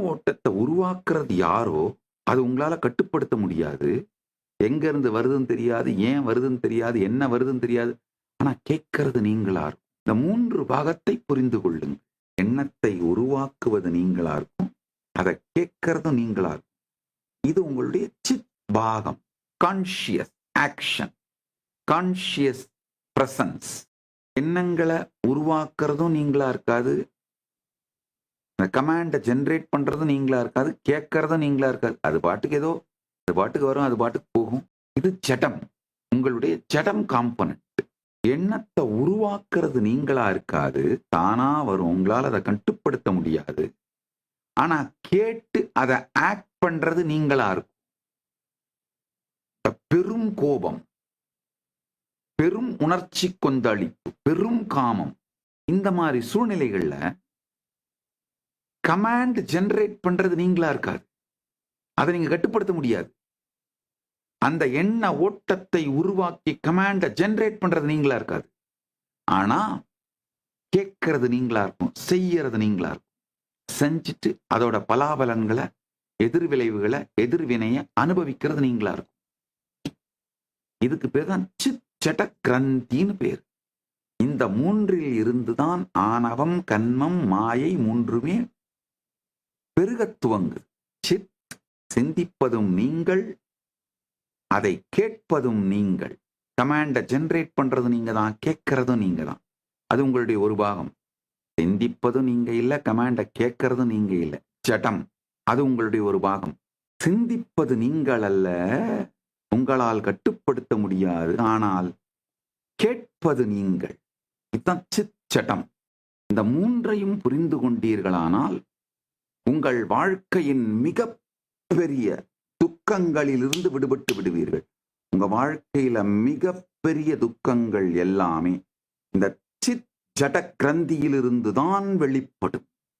ஓட்டத்தை உருவாக்குறது யாரோ அது உங்களால கட்டுப்படுத்த முடியாது. எங்க இருந்து வருதுன்னு தெரியாது, ஏன் வருதுன்னு தெரியாது, என்ன வருதுன்னு தெரியாது. ஆனா கேட்கறது நீங்களா இருக்கும். இந்த 3 பாகத்தை புரிந்து கொள்ளுங்க. எண்ணத்தை உருவாக்குவது நீங்களா இருக்கும், அதை கேட்கறதும் நீங்களா இருக்கும். இது உங்களுடைய சித் பாகம். Conscious action, conscious presence. எண்ணங்களை உருவாக்குறதும் நீங்களா இருக்காது, இந்த கமாண்டை ஜென்ரேட் பண்றதும் நீங்களா இருக்காது, கேட்கறதும் நீங்களா இருக்காது. அது பாட்டுக்கு ஏதோ அது பாட்டுக்கு வரும், அது பாட்டுக்கு போகும். இது ஜடம், உங்களுடைய ஜடம் காம்பனன்ட். எண்ணத்தை உருவாக்குறது நீங்களா இருக்காது, தானா வரும், உங்களால் அதை கட்டுப்படுத்த முடியாது. ஆனா கேட்டு அதை ஆக்ட் பண்றது நீங்களா இருக்கும். பெரும் கோபம், பெரும் உணர்ச்சி கொந்தளிப்பு, பெரும் காமம், இந்த மாதிரி சூழ்நிலைகள்ல கமாண்ட் ஜெனரேட் பண்றது நீங்களா இருக்காது, அதை நீங்க கட்டுப்படுத்த முடியாது. அந்த எண்ண ஓட்டத்தை உருவாக்கி கமாண்டை ஜெனரேட் பண்றது நீங்களா இருக்காது. ஆனா கேட்கறது நீங்களா இருக்கும், செய்யறது நீங்களா இருக்கும். செஞ்சுட்டு அதோட பலாபலன்களை, எதிர்விளைவுகளை, எதிர்வினையை அனுபவிக்கிறது நீங்களா இருக்கும். இதுக்கு பேர் தான் சித் ஜட கிரந்தின்னு பேர். இந்த 3ல் இருந்துதான் ஆணவம், கன்மம், மாயை 3மே பெருகத் துவங்கு. சித் சிந்திப்பதும் நீங்கள், அதை கேட்பதும் நீங்கள். கமாண்டை ஜெனரேட் பண்றது நீங்க தான், கேட்கறதும் நீங்க தான். அது உங்களுடைய ஒரு பாகம். சிந்திப்பதும் நீங்க இல்ல, கமாண்டை கேட்கறதும் நீங்க இல்ல. ஜடம், அது உங்களுடைய ஒரு பாகம். சிந்திப்பது நீங்கள் அல்ல, உங்களால் கட்டுப்படுத்த முடியாது, ஆனால் கேட்பது நீங்கள். இதுதான் சித் ஜடம். இந்த 3ஐயும் புரிந்து கொண்டீர்களானால் உங்கள் வாழ்க்கையின் மிக பெரிய துக்கங்களிலிருந்து விடுபட்டு விடுவீர்கள். உங்க வாழ்க்கையில மிக பெரிய துக்கங்கள் எல்லாமே இந்த சித் ஜட கிரந்தியிலிருந்து தான் வெளிப்படும்.